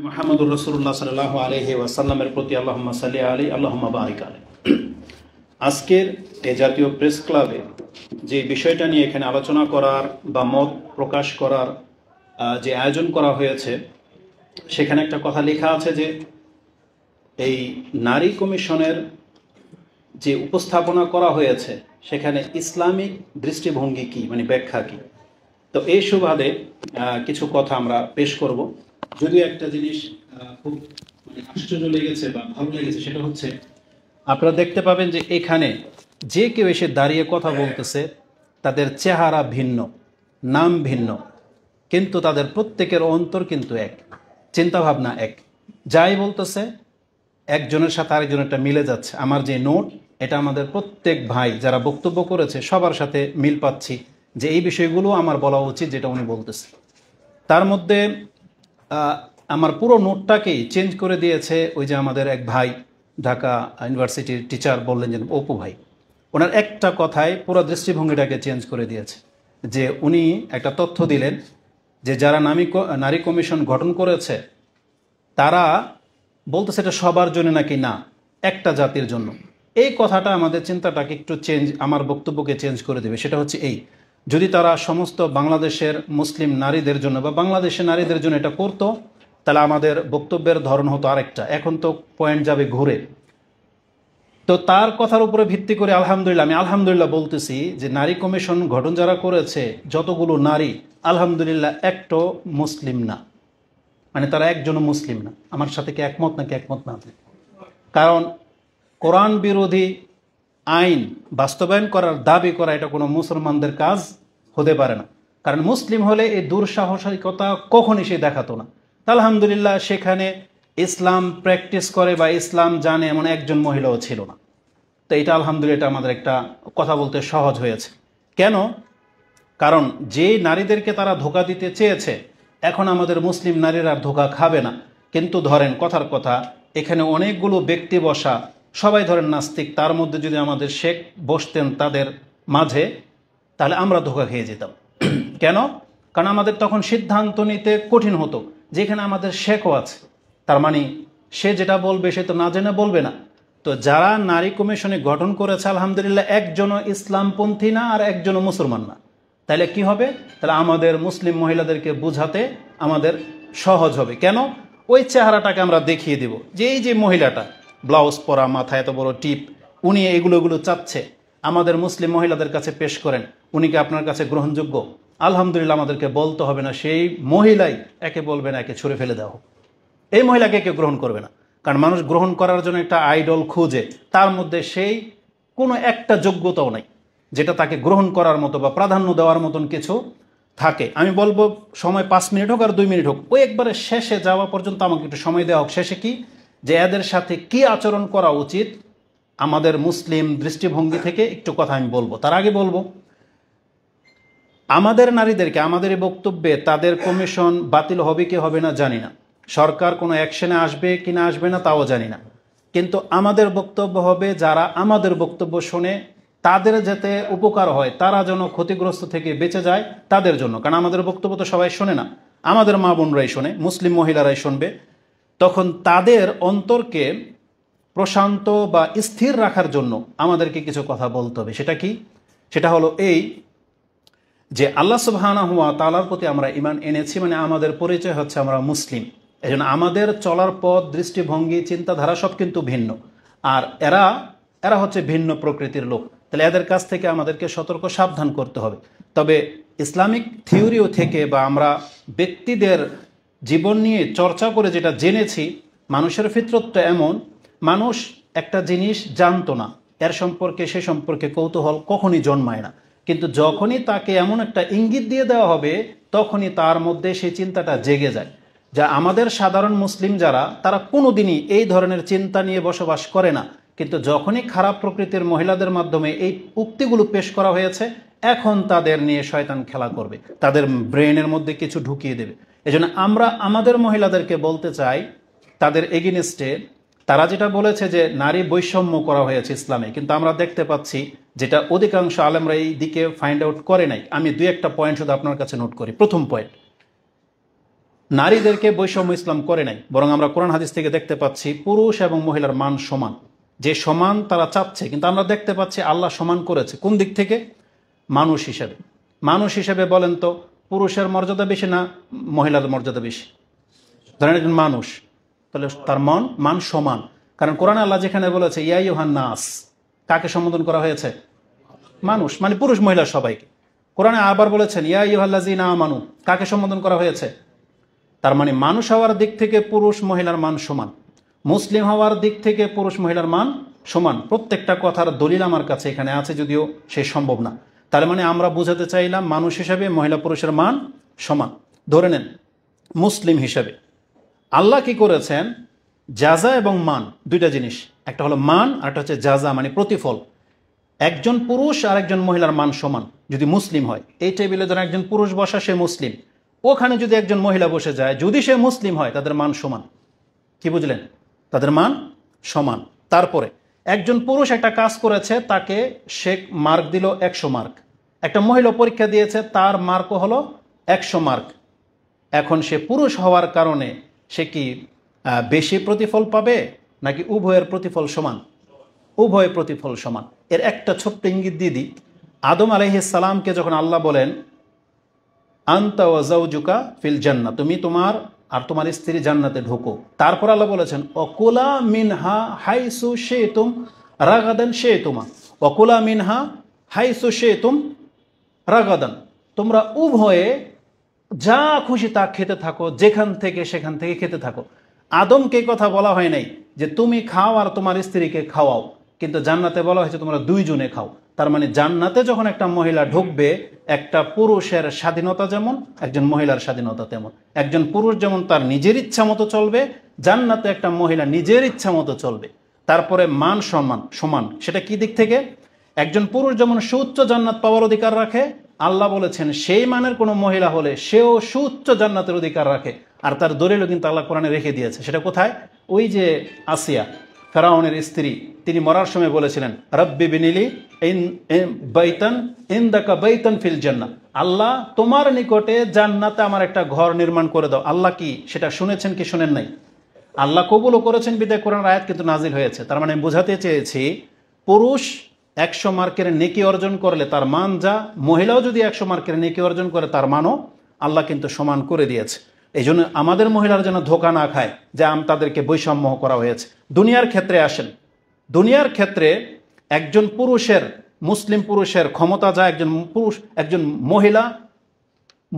মুহাম্মদুর রাসূলুল্লাহ সাল্লাল্লাহু আলাইহি ওয়াসাল্লামের প্রতি আল্লাহুম্মা সাল্লি আলাইহি আল্লাহুম্মা বারিক আলাইহি। আজকের এই জাতীয় প্রেস ক্লাবে যে বিষয়টা নিয়ে এখানে আলোচনা করার বা মত প্রকাশ করার যে আয়োজন করা হয়েছে, সেখানে একটা কথা লেখা আছে যে এই নারী কমিশনের যে উপস্থাপনা করা হয়েছে সেখানে ইসলামিক দৃষ্টিভঙ্গি কি, মানে ব্যাখ্যা কি। তো এই সুবাদে কিছু কথা আমরা পেশ করব। যদিও একটা জিনিস খুব আশ্চর্য লেগেছে বা ভালো লেগেছে, সেটা হচ্ছে আপনারা দেখতে পাবেন যে এখানে যে কেউ এসে দাঁড়িয়ে কথা বলতেছে, তাদের চেহারা ভিন্ন, নাম ভিন্ন, কিন্তু তাদের প্রত্যেকের অন্তর কিন্তু এক, চিন্তাভাবনা এক। যাই বলতেছে একজনের সাথে আরেকজনেরটা মিলে যাচ্ছে। আমার যে নোট, এটা আমাদের প্রত্যেক ভাই যারা বক্তব্য করেছে সবার সাথে মিল পাচ্ছি যে এই বিষয়গুলো আমার বলা উচিত যেটা উনি বলতেছে। তার মধ্যে আমার পুরো নোটটাকেই চেঞ্জ করে দিয়েছে ওই যে আমাদের এক ভাই ঢাকা ইউনিভার্সিটির টিচার বললেন যে অপু ভাই, ওনার একটা কথায় পুরো দৃষ্টিভঙ্গিটাকে চেঞ্জ করে দিয়েছে। যে উনি একটা তথ্য দিলেন যে যারা নারী কমিশন গঠন করেছে তারা বলতেছে এটা সবার জন্য নাকি না, একটা জাতির জন্য। এই কথাটা আমাদের চিন্তাটাকে একটু চেঞ্জ, আমার বক্তব্যকে চেঞ্জ করে দেবে। সেটা হচ্ছে এই, যদি তারা সমস্ত বাংলাদেশের মুসলিম নারীদের জন্য বা বাংলাদেশের নারীদের জন্য এটা করতো, তাহলে আমাদের বক্তব্যের ধরন হতো আরেকটা। এখন তো পয়েন্ট যাবে ঘুরে। তো তার কথার উপরে ভিত্তি করে আলহামদুলিল্লাহ, আমি আলহামদুলিল্লাহ বলতেছি যে নারী কমিশন গঠন যারা করেছে যতগুলো নারী, আলহামদুলিল্লাহ একটাও মুসলিম না, মানে তারা একজনও মুসলিম না। আমার সাথে কি একমত নাকি একমত না? কারণ কোরআন বিরোধী আইন বাস্তবায়ন করার দাবি করা এটা কোনো মুসলমানদের কাজ হতে পারে না। কারণ মুসলিম হলে এই দুঃসাহসিকতা কখনই সে দেখাতো না। আলহামদুলিল্লাহ সেখানে ইসলাম প্র্যাকটিস করে বা ইসলাম জানে এমন একজন মহিলাও ছিল না। তো এটা আলহামদুলিল্লাহ, এটা আমাদের একটা কথা বলতে সহজ হয়েছে। কেন? কারণ যে নারীদেরকে তারা ধোঁকা দিতে চেয়েছে, এখন আমাদের মুসলিম নারীরা ধোঁকা খাবে না। কিন্তু ধরেন কথার কথা, এখানে অনেকগুলো ব্যক্তি বসা, সবাই ধরেন নাস্তিক, তার মধ্যে যদি আমাদের শেখ বসতেন তাদের মাঝে, তাহলে আমরা ধোঁকা খেয়ে যেতাম। কেন? কারণ আমাদের তখন সিদ্ধান্ত নিতে কঠিন হতো, যেখানে আমাদের শেখও আছে, তার মানে সে যেটা বলবে সে তো না জেনে বলবে না। তো যারা নারী কমিশনে গঠন করেছে আলহামদুলিল্লাহ একজনও ইসলামপন্থী না আর একজনও মুসলমান না। তাহলে কি হবে? তাহলে আমাদের মুসলিম মহিলাদেরকে বুঝাতে আমাদের সহজ হবে। কেন? ওই চেহারাটাকে আমরা দেখিয়ে দেব যে এই যে মহিলাটা ব্লাউজ পরা, মাথায় এত বড় টিপ, উনি এগুলো চাচ্ছে, আমাদের মুসলিম মহিলাদের কাছে পেশ করেন, উনি কি আপনার কাছে গ্রহণযোগ্য? আলহামদুলিল্লাহ আমাদেরকে বলতে হবে না, সেই মহিলাই একে বলবে না একে ছুঁড়ে ফেলে দেওয়া হোক। এই মহিলাকে কেউ গ্রহণ করবে না। কারণ মানুষ গ্রহণ করার জন্য একটা আইডল খুঁজে, তার মধ্যে সেই কোনো একটা যোগ্যতাও নাই যেটা তাকে গ্রহণ করার মতো বা প্রাধান্য দেওয়ার মতন কিছু থাকে। আমি বলবো সময় 5 মিনিট হোক আর 2 মিনিট হোক, ওই একবারে শেষে যাওয়া পর্যন্ত আমাকে একটু সময় দেওয়া হোক। শেষে কি, যে এদের সাথে কি আচরণ করা উচিত আমাদের মুসলিম দৃষ্টিভঙ্গি থেকে একটু কথা আমি বলবো। তার আগে বলবো আমাদের নারীদেরকে, আমাদের এই বক্তব্যে তাদের কমিশন বাতিল হবে কি হবে না জানি না, সরকার কোনো অ্যাকশনে আসবে কি না আসবে না তাও জানি না, কিন্তু আমাদের বক্তব্য হবে যারা আমাদের বক্তব্য শোনে তাদের যাতে উপকার হয়, তারা যেন ক্ষতিগ্রস্ত থেকে বেঁচে যায় তাদের জন্য। কারণ আমাদের বক্তব্য তো সবাই শোনে না, আমাদের মা বোনরাই শোনে, মুসলিম মহিলারাই শুনবে। তখন তাদের অন্তরকে প্রশান্ত বা স্থির রাখার জন্য আমাদেরকে কিছু কথা বলতে হবে। সেটা কি? সেটা হলো এই যে আল্লাহ সুবহানাহু ওয়া তাআলার প্রতি আমরা ঈমান এনেছি, মানে আমাদের পরিচয় হচ্ছে আমরা মুসলিম। এজন্য আমাদের চলার পথ, দৃষ্টিভঙ্গি, চিন্তাধারা সব কিন্তু ভিন্ন। আর এরা হচ্ছে ভিন্ন প্রকৃতির লোক। তাহলে এদের কাছ থেকে আমাদেরকে সতর্ক সাবধান করতে হবে। তবে ইসলামিক থিওরিও থেকে বা আমরা ব্যক্তিদের জীবন নিয়ে চর্চা করে যেটা জেনেছি, মানুষের ফিতরতটা এমন, মানুষ একটা জিনিস জানতো না, এর সম্পর্কে সে সম্পর্কে কৌতূহল কখনই জন্মায় না। কিন্তু যখনই তাকে এমন একটা ইঙ্গিত দিয়ে দেওয়া হবে, তখনই তার মধ্যে সেই চিন্তাটা জেগে যায়। যা আমাদের সাধারণ মুসলিম যারা, তারা কোনোদিনই এই ধরনের চিন্তা নিয়ে বসবাস করে না। কিন্তু যখনই খারাপ প্রকৃতির মহিলাদের মাধ্যমে এই উক্তিগুলো পেশ করা হয়েছে, এখন তাদের নিয়ে শয়তান খেলা করবে, তাদের ব্রেনের মধ্যে কিছু ঢুকিয়ে দেবে। এজন্য আমরা আমাদের মহিলাদেরকে বলতে চাই, তাদের এগেইনস্টে তারা যেটা বলেছে যে নারী বৈষম্য করা হয়েছে ইসলামে, কিন্তু আমরা দেখতে পাচ্ছি যেটা অধিকাংশ আলেমরা এই দিকে ফাইন্ড আউট করে নাই। আমি 2-1টা পয়েন্ট শুধু আপনার কাছে নোট করি। প্রথম পয়েন্ট, নারীদেরকে বৈষম্য ইসলাম করে নাই, বরং আমরা কোরআন হাদিস থেকে দেখতে পাচ্ছি পুরুষ এবং মহিলার মান সমান। যে সমান তারা চাচ্ছে, কিন্তু আমরা দেখতে পাচ্ছি আল্লাহ সমান করেছে। কোন দিক থেকে? মানুষ হিসেবে। মানুষ হিসেবে বলেন তো, পুরুষের মর্যাদা বেশি না মহিলার মর্যাদা বেশি? ধরেন একজন মানুষ, তাহলে তার মান সমান। কারণ কোরআনে আল্লাহ যেখানে বলেছে ইয়া আইয়ুহান নাস, কাকে সম্বোধন করা হয়েছে? মানুষ, মানে পুরুষ মহিলা সবাইকে। কোরআনে আবার বলেছেন ইয়া আইয়ুহাল্লাযীনা আমানু, কাকে সম্বোধন করা হয়েছে? তার মানে মানুষ হওয়ার দিক থেকে পুরুষ মহিলার মান সমান, মুসলিম হওয়ার দিক থেকে পুরুষ মহিলার মান সমান। প্রত্যেকটা কথার দলিল আমার কাছে এখানে আছে, যদিও সে সম্ভব না। তার মানে আমরা বুঝাতে চাইলাম মানুষ হিসাবে মহিলা পুরুষের মান সমান। ধরে নেন মুসলিম হিসাবে আল্লাহ কি করেছেন, জাযা এবং মান দুইটা জিনিস, একটা হলো মান আর একটা হচ্ছে জাযা, মানে প্রতিফল। একজন পুরুষ আর একজন মহিলার মান সমান যদি মুসলিম হয়। এই টেবিলে ধরেন একজন পুরুষ বসা, সে মুসলিম, ওখানে যদি একজন মহিলা বসে যায়, যদি সে মুসলিম হয়, তাদের মান সমান। কি বুঝলেন? তাদের মান সমান। তারপরে একজন পুরুষ একটা কাজ করেছে, তাকে সে মার্ক দিল 100 মার্ক। একটা মহিলা পরীক্ষা দিয়েছে, তার মার্কও হলো 100 মার্ক। এখন সে পুরুষ হওয়ার কারণে সে কি বেশি প্রতিফল পাবে, নাকি উভয়ের প্রতিফল সমান? উভয়ের প্রতিফল সমান। এর একটা ছোট্ট ইঙ্গিত দিয়ে দিই। আদম আলাইহিস সালামকে যখন আল্লাহ বলেন আনতা ওয়া যাওজুকা ফিল জান্নাহ, তুমি তোমার আর তোমার স্ত্রী জান্নাতে ঢোকো, তারপর আল্লাহ বলেছেন অকুলা মিনহা হাইসু শিতুম রাগাদান শিতুমা, অকুলা মিনহা হাইসু শিতুম রাগাদান, তোমরা উভয়ে যা খুশি তা খেতে থাকো, যেখান থেকে সেখান থেকে খেতে থাকো। আদমকে কথা বলা হয় নাই যে তুমি খাও আর তোমার স্ত্রীকে খাওয়াও, কিন্তু জান্নাতে বলা হয়েছে তোমরা দুইজনে খাও। তার মানে জান্নাতে যখন একটা মহিলা ঢুকবে, একটা পুরুষের স্বাধীনতা যেমন, একজন মহিলার স্বাধীনতা তেমন। একজন পুরুষ যেমন তার নিজের ইচ্ছা মতো চলবে, জান্নাতে একটা মহিলা নিজের ইচ্ছা মতো চলবে। তারপরে মান সম্মান সমান, সেটা কি দিক থেকে? একজন পুরুষ যেমন সুউচ্চ জান্নাত পাওয়ার অধিকার রাখে, আল্লাহ বলেছেন সেই মানের কোনো মহিলা হলে সেও সুউচ্চ জান্নাতের অধিকার রাখে। আর তার দলিলও কিন্তু আল্লাহ কোরআনে রেখে দিয়েছে। সেটা কোথায়? ওই যে আসিয়া, ফেরাউনের স্ত্রী, তিনি মরার সময় বলেছিলেন রব্বি বিনিলি বাইতান ইনদাকা বাইতান ফিল জান্নাহ, আল্লাহ তোমার নিকটে জান্নাতে আমার একটা ঘর নির্মাণ করে দাও। আল্লাহ কি সেটা শুনেছেন কি শুনেন নাই? আল্লাহ কবুলও করেছেন, বিদায় কোরআন আয়াত কিন্তু নাজিল হয়েছে। তার মানে আমি বোঝাতে চেয়েছি, পুরুষ 100 মার্কের নেকি অর্জন করলে তার মান যা, মহিলাও যদি 100 মার্কের নেকি অর্জন করে তার মানও আল্লাহ কিন্তু সমান করে দিয়েছে। এই জন্য আমাদের মহিলার যেন ধোকা না খায় যে তাদেরকে বৈষম্য করা হয়েছে। দুনিয়ার ক্ষেত্রে আসেন, দুনিয়ার ক্ষেত্রে একজন পুরুষের, মুসলিম পুরুষের ক্ষমতা যা, একজন মহিলা,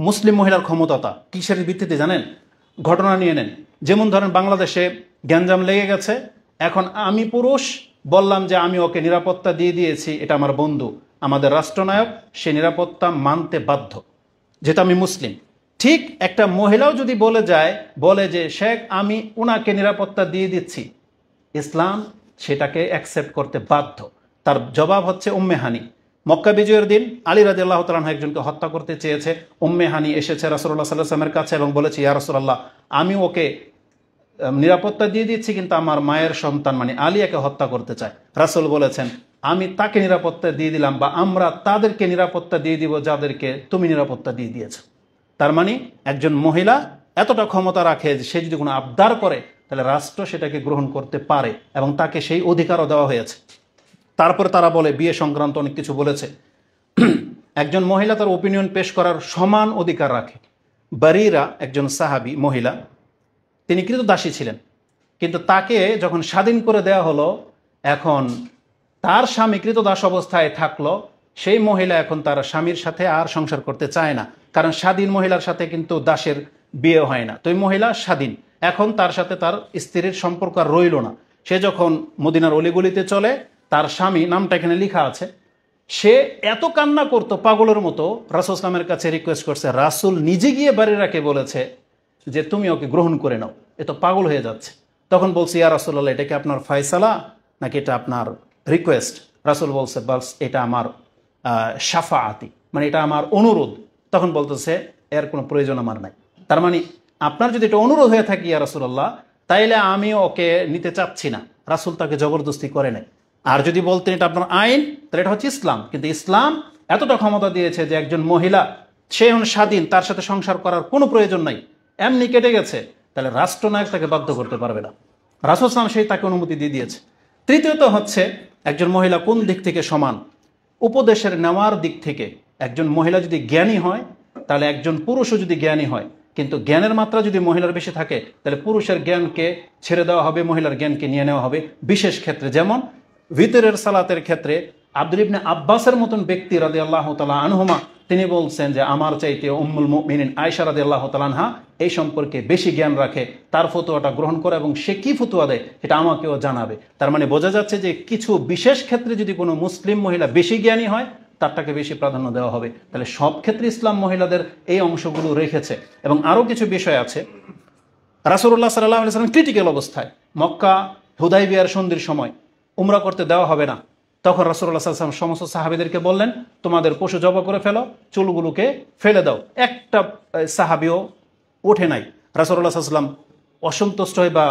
মুসলিম মহিলার ক্ষমতাটা কিসের ভিত্তিতে জানেন? ঘটনা নিয়ে নেন। যেমন ধরেন বাংলাদেশে গ্যাঞ্জাম লেগে গেছে, এখন আমি পুরুষ বললাম যে আমি ওকে নিরাপত্তা দিয়ে দিয়েছি, এটা আমার বন্ধু, আমাদের রাষ্ট্রনায়ক, সে নিরাপত্তা মানতে বাধ্য, যেহেতু আমি মুসলিম। ঠিক একটা মহিলাও যদি বলে যে শেখ আমি উনাকে নিরাপত্তা দিয়ে দিচ্ছি, ইসলাম সেটাকে অ্যাকসেপ্ট করতে বাধ্য। তার জবাব হচ্ছে উম্মে হানি। মক্কা বিজয়ের দিন আলী রাদিয়াল্লাহু তাআলা আনহু একজনকে হত্যা করতে চেয়েছে, উম্মে হানি এসেছে রাসূলুল্লাহ সাল্লাল্লাহু আলাইহি ওয়াসাল্লামের কাছে এবং বলেছে ইয়া রাসূলুল্লাহ, আমি ওকে নিরাপত্তা দিয়ে দিচ্ছি, কিন্তু আমার মায়ের সন্তান মানে আলিয়াকে হত্যা করতে চায়। রাসূল বলেছেন আমি তাকে নিরাপত্তা দিয়ে দিলাম, বা আমরা তাদেরকে নিরাপত্তা দিয়ে দিব যাদেরকে তুমি নিরাপত্তা দিয়ে দিয়েছ। তার মানে একজন মহিলা এতটা ক্ষমতা রাখে যে সে যদি কোনো আবদার করে তাহলে রাষ্ট্র সেটাকে গ্রহণ করতে পারে, এবং তাকে সেই অধিকারও দেওয়া হয়েছে। তারপরে তারা বলে বিয়ে সংক্রান্ত অনেক কিছু বলেছে। একজন মহিলা তার ওপিনিয়ন পেশ করার সমান অধিকার রাখে। বারিরা একজন সাহাবী মহিলা, তিনি ক্রীতদাসী ছিলেন, কিন্তু তাকে যখন স্বাধীন করে দেওয়া হলো, এখন তার স্বামী ক্রীতদাস অবস্থায় থাকলো, সেই মহিলা এখন তার স্বামীর সাথে আর সংসার করতে চায় না, কারণ স্বাধীন মহিলার সাথে কিন্তু দাসের বিয়ে হয় না। তো এই মহিলা স্বাধীন, এখন তার সাথে তার স্ত্রীর সম্পর্ক আর রইল না। সে যখন মদিনার অলিগলিতে চলে, তার স্বামী, নামটা এখানে লেখা আছে, সে এত কান্না করতো পাগলের মতো, রাসূল ইসলামের কাছে রিকোয়েস্ট করছে। রাসূল নিজে গিয়ে বারিরাকে বলেছে যে তুমি ওকে গ্রহণ করে নাও, এ তো পাগল হয়ে যাচ্ছে। তখন বলছে ইয়া রাসূলুল্লাহ, এটা কি আপনার ফয়সালা নাকি এটা আপনার রিকোয়েস্ট? রাসূল বলছে বাস এটা আমার শাফাআতি, মানে এটা আমার অনুরোধ। তখন বলতেছে এর কোনো প্রয়োজন আমার নাই। তার মানে আপনার যদি এটা অনুরোধ হয়ে থাকে ইয়া রাসূলুল্লাহ, তাইলে আমি ওকে নিতে চাচ্ছি না। রাসূল তাকে জবরদস্তি করে নাই। আর যদি বলতেন এটা আপনার আইন, তাহলে এটা হচ্ছে ইসলাম। কিন্তু ইসলাম এতটা ক্ষমতা দিয়েছে যে একজন মহিলা, সে স্বাধীন, তার সাথে সংসার করার কোনো প্রয়োজন নাই। এমনি কেটে গেছে, তাহলে রাষ্ট্রনায়ক তাকে বাধ্য করতে পারবে না। রাসূল সাল্লাল্লাহু আলাইহি ওয়াসাল্লাম সেই তাকে অনুমতি দিয়ে দিয়েছে। তৃতীয়ত হচ্ছে একজন মহিলা কোন দিক থেকে সমান, উপদেশের নেওয়ার দিক থেকে। একজন মহিলা যদি জ্ঞানী হয়, তাহলে একজন পুরুষও যদি জ্ঞানী হয়, কিন্তু জ্ঞানের মাত্রা যদি মহিলার বেশি থাকে, তাহলে পুরুষের জ্ঞানকে ছেড়ে দেওয়া হবে, মহিলার জ্ঞানকে নিয়ে নেওয়া হবে বিশেষ ক্ষেত্রে। যেমন ভিতরের সালাতের ক্ষেত্রে আব্দুল ইবনে আব্বাসের মতন ব্যক্তি রাদিয়াল্লাহু তাআলা আনহুমা তিনি বলছেন যে আমার চাইতে উম্মুল মুমিনিন আয়েশা রাদিয়াল্লাহু তাআলা আনহা এই সম্পর্কে বেশি জ্ঞান রাখে, তার ফতোয়াটা গ্রহণ করে এবং সে কি ফতোয়া দেয় সেটা আমাকেও জানাবে। তার মানে বোঝা যাচ্ছে যে কিছু বিশেষ ক্ষেত্রে যদি কোনো মুসলিম মহিলা বেশি জ্ঞানী হয়, তারটাকে বেশি প্রাধান্য দেওয়া হবে। তাহলে সব ক্ষেত্রে ইসলাম মহিলাদের এই অংশগুলো রেখেছে। এবং আরও কিছু বিষয় আছে। রাসূলুল্লাহ সাল্লাল্লাহু আলাইহি ওয়াসাল্লাম ক্রিটিক্যাল অবস্থায়, মক্কা হুদাইবিয়ার সন্ধির সময় উমরা করতে দেওয়া হবে না, তখন রাসূলুল্লাহ সাল্লাল্লাহু আলাইহি ওয়াসাল্লাম সমস্ত সাহাবীদেরকে বললেন, তোমাদের পশু জবাই করে ফেলো, চুলগুলোকে ফেলে দাও। একটা সাহাবীও ওঠে নাই। রাসূলুল্লাহ সাল্লাল্লাহু আলাইহি ওয়াসাল্লাম অসন্তুষ্ট হয়ে বা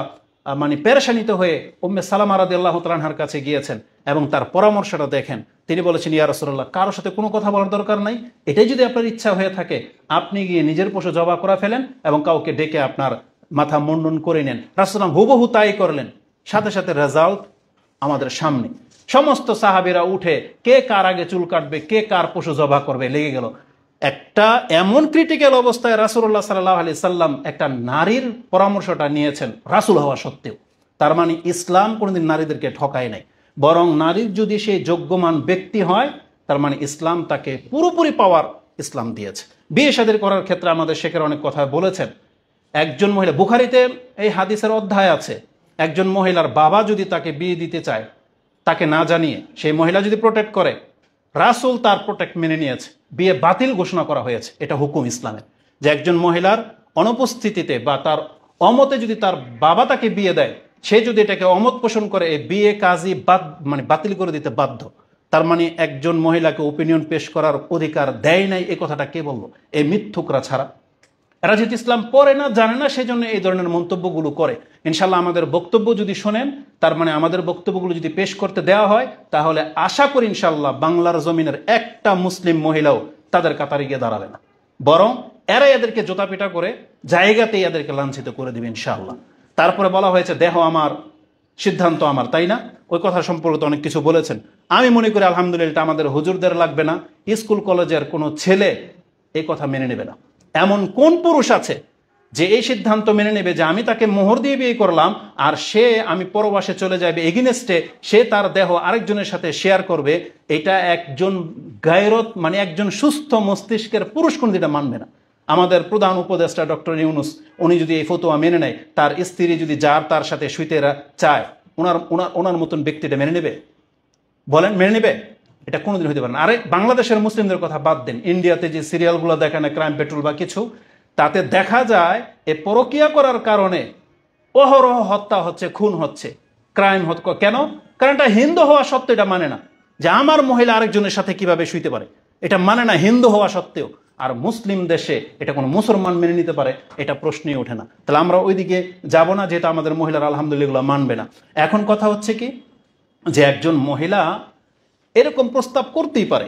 মানে পেরেশানিত হয়ে উম্মে সালামা রাদিয়াল্লাহু তাআলা আনহার কাছে গিয়েছেন এবং তার পরামর্শটা দেখেন। তিনি বলেছেন, ইয়া রাসূলুল্লাহ, কারোর সাথে কোনো কথা বলার দরকার নাই, এটাই যদি আপনার ইচ্ছা হয়ে থাকে আপনি গিয়ে নিজের পশু জবাই করে ফেলেন এবং কাউকে ডেকে আপনার মাথা মুন্ডন করে নেন। রাসূলুল্লাহ হুবহু তাই করলেন। সাথে সাথে রেজাল্ট আমাদের সামনে। সমস্ত সাহাবীরা উঠে কে কার আগে চুল কাটবে, কে কার পশু জবাই করবে লেগে গেল। একটা এমন ক্রিটিক্যাল অবস্থায় রাসূলুল্লাহ সাল্লাল্লাহু আলাইহি সাল্লাম একটা নারীর পরামর্শটা নিয়েছেন রাসূল হওয়া সত্ত্বেও। তার মানে ইসলাম কোনোদিন নারীদেরকে ঠকায় নাই, বরং নারীর যদি সেই যোগ্যমান ব্যক্তি হয়, তার মানে ইসলাম তাকে পুরোপুরি পাওয়ার ইসলাম দিয়েছে। বিয়ে শাদী করার ক্ষেত্রে আমাদের শেখের অনেক কথা বলেছেন। একজন মহিলা, বুখারীতে এই হাদিসের অধ্যায় আছে, একজন মহিলার বাবা যদি তাকে বিয়ে দিতে চায়, তাকে না জানিয়ে সেই মহিলা যদি প্রোটেক্ট করে, রাসূল তার প্রোটেক্ট মেনে নিয়েছে, বিয়ে বাতিল ঘোষণা করা হয়েছে। এটা হুকুম ইসলামের, যে একজন মহিলার অনুপস্থিতিতে বা তার অমতে যদি তার বাবা তাকে বিয়ে দেয়, সে যদি এটাকে অমত পোষণ করে, এই বিয়ে কাজই বাতিল করে দিতে বাধ্য। তার মানে একজন মহিলাকে ওপিনিয়ন পেশ করার অধিকার দেয় নাই, এই কথাটা কে বললো? এই মিথ্যুকরা ছাড়া। এরা যেহেতু ইসলাম পড়ে না, জানে না, সেই জন্য এই ধরনের মন্তব্যগুলো করে। ইনশাল্লাহ আমাদের বক্তব্য যদি শোনেন, তার মানে আমাদের বক্তব্যগুলো যদি পেশ করতে দেওয়া হয়, তাহলে আশা করি ইনশাল্লাহ বাংলার জমিনের একটা মুসলিম মহিলাও তাদের কাতারে গিয়ে দাঁড়াবে না, বরং এরা এদেরকে জোতাপিটা করে জায়গাতেই এদেরকে লাঞ্ছিত করে দিবে ইনশাআল্লাহ। তারপরে বলা হয়েছে দেহ আমার, সিদ্ধান্ত আমার, তাই না? ওই কথা সম্পর্কে অনেক কিছু বলেছেন। আমি মনে করি আলহামদুলিল্লাহ আমাদের হুজুরদের লাগবে না, স্কুল কলেজের কোনো ছেলে এই কথা মেনে নেবে না। এমন কোন পুরুষ আছে যে এই সিদ্ধান্ত মেনে নেবে যে আমি তাকে মোহর দিয়ে বিয়ে করলাম আর সে আমি পরবাসে চলে যাবে এগেইনস্টে, সে তার দেহ আরেকজনের সাথে শেয়ার করবে? এটা একজন গায়রত মানে একজন সুস্থ মস্তিষ্কের পুরুষ কোন দিটা মানবে না। আমাদের প্রধান উপদেষ্টা ডক্টর ইউনূস, উনি যদি এই ফতোয়া মেনে নেয়, তার স্ত্রী যদি যার তার সাথে শুইতে চায়, ওনার মতন ব্যক্তিটা মেনে নেবে? বলেন, মেনে নেবে? এটা কোনোদিন হতে পারে না। আরে বাংলাদেশের মুসলিমদের কথা বাদ দেন, ইন্ডিয়াতে যে সিরিয়ালগুলো দেখে না, ক্রাইম পেট্রোল বা কিছু, তাতে দেখা যায় এ পরকীয়া করার কারণে অহরহ হত্যা হচ্ছে, খুন হচ্ছে, ক্রাইম হচ্ছে। কেন? কারণ এটা হিন্দু হওয়া সত্ত্বেও এটা মানে না যে আমার মহিলা আরেকজনের সাথে কিভাবে শুইতে পারে, এটা মানে না হিন্দু হওয়া সত্ত্বেও। আর মুসলিম দেশে এটা কোনো মুসলমান মেনে নিতে পারে? এটা প্রশ্নই ওঠে না। তাহলে আমরা ওইদিকে যাব না, যেটা আমাদের মহিলারা আলহামদুলিল্লাহ মানবে না। এখন কথা হচ্ছে কি, যে একজন মহিলা এরকম প্রস্তাব করতেই পারে।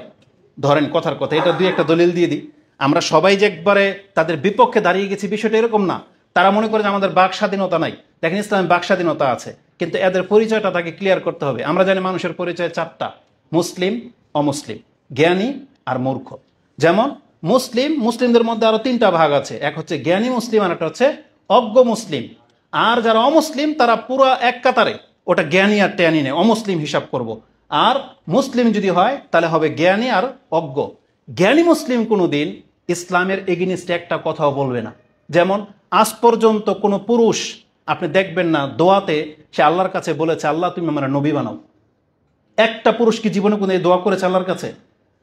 ধরেন কথার কথা, এটা দুই একটা দলিল দিয়ে দিই। আমরা সবাই যে একবারে তাদের বিপক্ষে দাঁড়িয়ে গেছি বিষয়টা এরকম না। তারা মনে করে যে আমাদের বাক স্বাধীনতা নাই। দেখেন ইসলামে বাক স্বাধীনতা আছে, কিন্তু এদের পরিচয়টা তাকে ক্লিয়ার করতে হবে। আমরা জানি মানুষের পরিচয় চারটা: মুসলিম, অমুসলিম, জ্ঞানী আর মূর্খ। যেমন মুসলিমদের মধ্যে আরো তিনটা ভাগ আছে, এক হচ্ছে জ্ঞানী মুসলিম, আর একটা হচ্ছে অজ্ঞ মুসলিম। আর যারা অমুসলিম তারা পুরো এক কাতারে ওটা জ্ঞানী আর ট্যানি নেই, অমুসলিম হিসাব করব। আর মুসলিম যদি হয় তাহলে হবে জ্ঞানী আর অজ্ঞ। জ্ঞানী মুসলিম কোনোদিন ইসলামের এগেইনস্টে একটা কথাও বলবে না। যেমন আজ পর্যন্ত কোনো পুরুষ আপনি দেখবেন না দোয়াতে সে আল্লাহর কাছে বলেছে আল্লাহ তুমি আমার নবী বানাও। একটা পুরুষ কি জীবনে কোনো দোয়া করেছে আল্লাহর কাছে?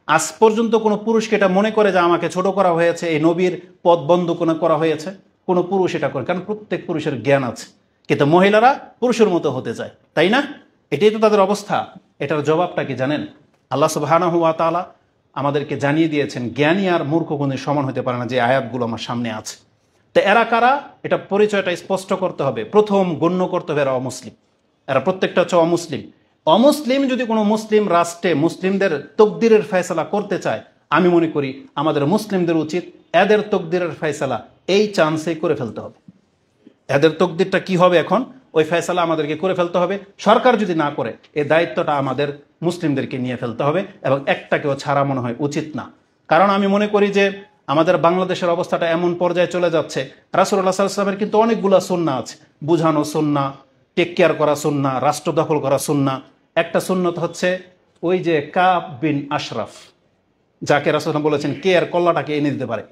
আজ পর্যন্ত কোনো পুরুষকে এটা মনে করে যে আমাকে ছোট করা হয়েছে, এই নবীর পদ বন্ধ করা হয়েছে? কোনো পুরুষ এটা করে? কারণ প্রত্যেক পুরুষের জ্ঞান আছে, কিন্তু মহিলারা পুরুষের মতো হতে চায়, তাই না? এটাই তো তাদের অবস্থা। এটার জবাবটা কি জানেন? আল্লাহ সুবহানাহু ওয়া তাআলা আমাদেরকে জানিয়ে দিয়েছেন জ্ঞানী আর মূর্খ কোনো সমান হতে পারে না, যে আয়াতগুলো আমার সামনে আছে। তো এরা কারা? এটা পরিচয়টা স্পষ্ট করতে হবে। প্রথম গণ্য করতে হবে এরা অমুসলিম। এরা প্রত্যেকটা হচ্ছে অমুসলিম। অমুসলিম যদি কোনো মুসলিম রাষ্ট্রে মুসলিমদের তকদিরের ফয়সালা করতে চায়, আমি মনে করি আমাদের মুসলিমদের উচিত এদের তকদিরের ফয়সালা এই চান্সে করে ফেলতে হবে। এদের তকদিরটা কি হবে এখন, ওই ফয়সালা আমাদেরকে করে ফেলতে হবে। সরকার যদি না করে, এই দায়িত্বটা আমাদের মুসলিমদেরকে নিয়ে ফেলতে হবে, এবং একটাকেও ছাড়া মনে হয় উচিত না। কারণ আমি মনে করি যে আমাদের বাংলাদেশের অবস্থাটা এমন পর্যায়ে চলে যাচ্ছে, রাসূলুল্লাহ সাল্লাল্লাহু আলাইহি ওয়াসাল্লামের কিন্তু অনেকগুলা সুন্নাহ আছে, বুঝানো সুন্নাহ, টেক কেয়ার করা সুন্নাহ, রাষ্ট্র দখল করা সুন্নাহ। একটা সুন্নত হচ্ছে ওই যে কাব বিন আশরাফ, যাকে রাসূলুল্লাহ বলেছেন কে আর কল্লাটাকে এনে দিতে পারে।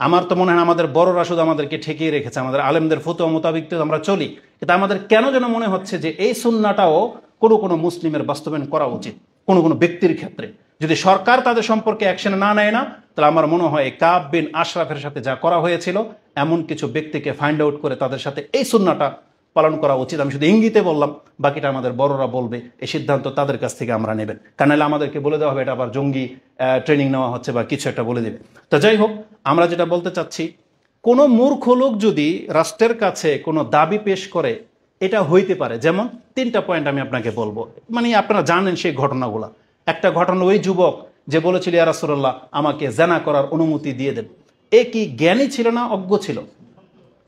আমার তো মনে হয় আমাদের বড়রা শুধু আমাদেরকে ঠেকিয়ে রেখেছে, আমাদের আলেমদের ফতোয়া মোতাবিক তো আমরা চলি, কিন্তু আমাদের কেন যেন মনে হচ্ছে যে এই সুন্নাহটাও কোনো কোনো মুসলিমের বাস্তবায়ন করা উচিত, কোনো কোনো ব্যক্তির ক্ষেত্রে। যদি সরকার তাদের সম্পর্কে অ্যাকশন না নেয় না, তাহলে আমার মনে হয় কাব বিন আশরাফের সাথে যা করা হয়েছিল, এমন কিছু ব্যক্তিকে ফাইন্ড আউট করে তাদের সাথে এই সুন্নাহটা পালন করা উচিত। আমি শুধু ইঙ্গিতে বললাম, বাকিটা আমাদের বড়রা বলবে, এই সিদ্ধান্ত তাদের কাছ থেকে আমরা নেবেন। কারণ আমাদেরকে বলে দেওয়া হবে এটা আবার জঙ্গি ট্রেনিং নেওয়া হচ্ছে বা কিছু একটা বলে দেবে। তো যাই হোক, আমরা যেটা বলতে চাচ্ছি, কোনো মূর্খ লোক যদি রাষ্ট্রের কাছে কোনো দাবি পেশ করে, এটা হইতে পারে। যেমন 3টা পয়েন্ট আমি আপনাকে বলবো, মানে আপনারা জানেন সেই ঘটনাগুলা। একটা ঘটনা ওই যুবক যে বলেছিল ইয়া রাসূলুল্লাহ আমাকে জেনা করার অনুমতি দিয়ে দেন। এ কি জ্ঞানী ছিল না অজ্ঞ ছিল?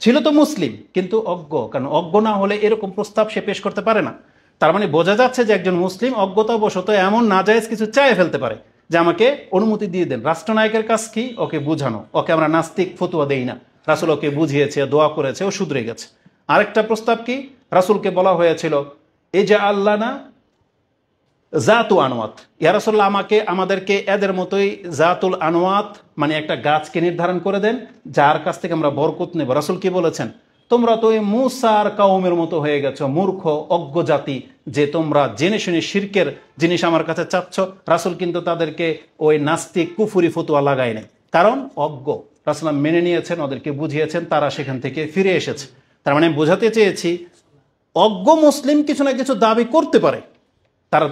ছিল তো মুসলিম, কিন্তু অজ্ঞ। কারণ অজ্ঞ না হলে এরকম প্রস্তাব সে পেশ করতে পারে না। তার মানে বোঝা যাচ্ছে যে একজন মুসলিম অজ্ঞতাবশত এমন নাজায়েজ কিছু চাইয়ে ফেলতে পারে যে আমাকে অনুমতি দিয়ে দেন। রাষ্ট্রনায়কের কাজ কি? ওকে বুঝানো। ওকে আমরা নাস্তিক ফতুয়া দেই না, রাসূল ওকে বুঝিয়েছে, দোয়া করেছে, ও শুধরে গেছে। আরেকটা প্রস্তাব কি? রাসূলকে বলা হয়েছিল এই যে আল্লাহ না জাতু আনওয়াত, ইয়া রাসূলুল্লাহ আমাদেরকে এদের মতোই জাতুল আনওয়াত মানে একটা গাছকে নির্ধারণ করে দেন যার কাছ থেকে আমরা বরকত নেব। রাসূল কি বলেছেন? তোমরা তো এই মূসার কওমের মতো হয়ে গেছো, মূর্খ অজ্ঞ জাতি, যে তোমরা জেনে শুনে শিরকের জিনিস আমার কাছে চাচ্ছ। রাসূল কিন্তু তাদেরকে ওই নাস্তিক কুফুরি ফতোয়া লাগায় নাই, কারণ অজ্ঞ। রাসূল মেনে নিয়েছেন, ওদেরকে বুঝিয়েছেন, তারা সেখান থেকে ফিরে এসেছে। তার মানে বোঝাতে চেয়েছি, অজ্ঞ মুসলিম কিছু না কিছু দাবি করতে পারে, তার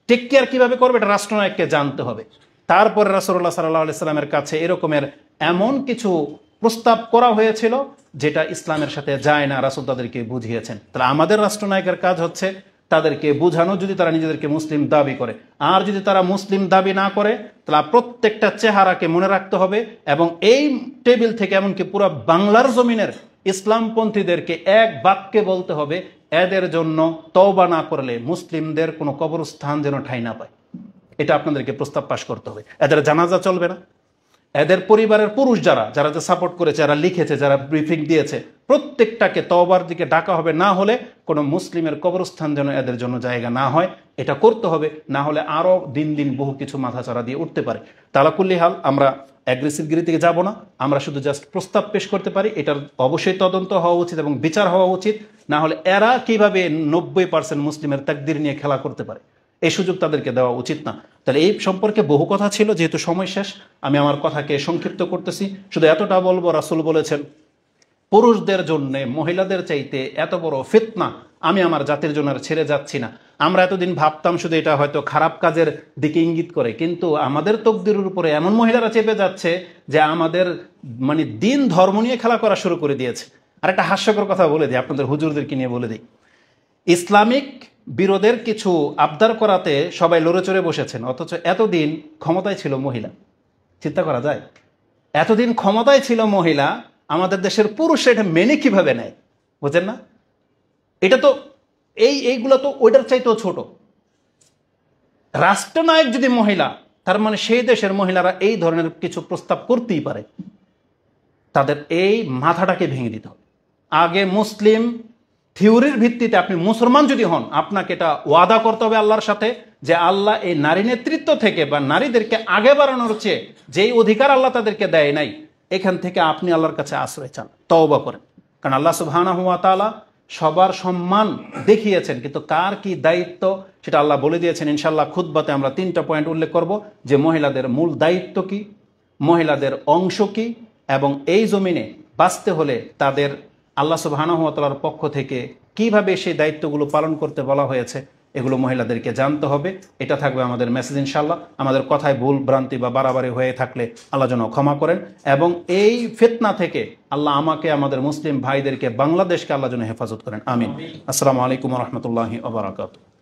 টেক কেয়ার কীভাবে করবে এটা রাষ্ট্রনায়ককে জানতে হবে। তারপরে রাসূলুল্লাহ সাল্লাল্লাহু আলাইহি সাল্লামের কাছে এরকমের এমন কিছু প্রস্তাব করা হয়েছিল যেটা ইসলামের সাথে যায় না, রাসূল তাদেরকে বুঝিয়েছেন। তাহলে আমাদের রাষ্ট্রনায়কের কাজ হচ্ছে তাদেরকে বোঝানো, যদি তারা নিজেদেরকে মুসলিম দাবি করে। আর যদি তারা মুসলিম দাবি না করে, তাহলে প্রত্যেকটা চেহারাকে মনে রাখতে হবে, এবং এই টেবিল থেকে এমনকি পুরো বাংলার জমিনের ইসলামপন্থীদেরকে এক বাক্যে বলতে হবে, এদের জন্য তওবা না করলে মুসলিমদের কোনো কবরস্থান যেন ঠাঁই না পায়। এটা আপনাদেরকে প্রস্তাব পাশ করতে হবে। এদের জানাজা চলবে না। এদের পরিবারের পুরুষ যারা যারা সাপোর্ট করেছে, যারা লিখেছে, যারা ব্রিফিং দিয়েছে, প্রত্যেকটাকে তওবার দিকে ডাকা হবে। না হলে কোনো মুসলিমের কবরস্থান যেন এদের জন্য জায়গা না হয়, এটা করতে হবে। না হলে আরও দিন দিন বহু কিছু মাথাচাড়া দিয়ে উঠতে পারে। তালাকুল্লি হাল, আমরা অ্যাগ্রেসিভগিরি থেকে যাব না, আমরা শুধু জাস্ট প্রস্তাব পেশ করতে পারি। এটার অবশ্যই তদন্ত হওয়া উচিত এবং বিচার হওয়া উচিত। না হলে এরা কিভাবে 90% মুসলিমের তাকদির নিয়ে খেলা করতে পারে, এই সুযোগ তাদেরকে দেওয়া উচিত না। তাহলে এই সম্পর্কে বহু কথা ছিল, যেহেতু সময় শেষ আমি আমার কথাকে সংক্ষিপ্ত করতেছি। শুধু এতটা বলবো, রাসূল বলেছেন পুরুষদের জন্য মহিলাদের চাইতে এত বড় ফিতনা আমি আমার জাতির জন্য ছেড়ে যাচ্ছি না। আমরা এতদিন ভাবতাম শুধু এটা হয়তো খারাপ কাজের দিকে ইঙ্গিত করে, কিন্তু আমাদের তকদিরের উপরে এমন মহিলারা চেপে যাচ্ছে যে আমাদের মানে দিন ধর্ম নিয়ে খেলা করা শুরু করে দিয়েছে। আর একটা হাস্যকর কথা বলে দিই, আপনাদের হুজুরদেরকে নিয়ে বলে দিই। ইসলামিক বিরোধের কিছু আবদার করাতে সবাই লড়ে চড়ে বসেছেন, অথচ এতদিন ক্ষমতায় ছিল মহিলা। চিন্তা করা যায়, এতদিন ক্ষমতায় ছিল মহিলা, আমাদের দেশের পুরুষরা এটা মেনে কিভাবে নেয়, বুঝেন না? এটা তো এইগুলো তো ওইটার চাইতেও ছোট। রাষ্ট্রনায়ক যদি মহিলা, তার মানে সেই দেশের মহিলারা এই ধরনের কিছু প্রস্তাব করতেই পারে। তাদের এই মাথাটাকে ভেঙে দিতে হবে। আগে মুসলিম থিওরির ভিত্তিতে আপনি মুসলমান যদি হন, আপনাকে এটা ওয়াদা করতে হবে আল্লাহর সাথে যে আল্লাহ এই নারী নেতৃত্ব থেকে বা নারীদেরকে আগে বাড়ানোর চেয়ে যেই অধিকার আল্লাহ তাদেরকে দেয় নাই, এখান থেকে আপনি আল্লাহর কাছে আশ্রয় চান, তওবা করেন। কারণ আল্লাহ সুবহানাহু ওয়া তাআলা সবার সম্মান দেখিয়েছেন, কিন্তু কার কি দায়িত্ব সেটা আল্লাহ বলে দিয়েছেন। ইনশাআল্লাহ খুতবাতে আমরা 3টা পয়েন্ট উল্লেখ করব, যে মহিলাদের মূল দায়িত্ব কি, মহিলাদের অংশ কি, এবং এই জমিনে বাঁচতে হলে তাদের আল্লাহ সুবহানাহু ওয়া তাআলার পক্ষ থেকে কিভাবে সেই দায়িত্বগুলো পালন করতে বলা হয়েছে, এগুলো মহিলাদেরকে জানতে হবে। এটা থাকবে আমাদের মেসেজ ইনশাআল্লাহ। আমাদের কথায় ভুল ভ্রান্তি বা বাড়াবাড়ি হয়ে থাকলে আল্লাহ যেন ক্ষমা করেন, এবং এই ফিতনা থেকে আল্লাহ আমাকে, আমাদের মুসলিম ভাইদেরকে, বাংলাদেশকে আল্লাহ যেন হেফাজত করেন। আমিন। আসসালামু আলাইকুম ওয়া রাহমাতুল্লাহি ওয়া বারাকাতুহু।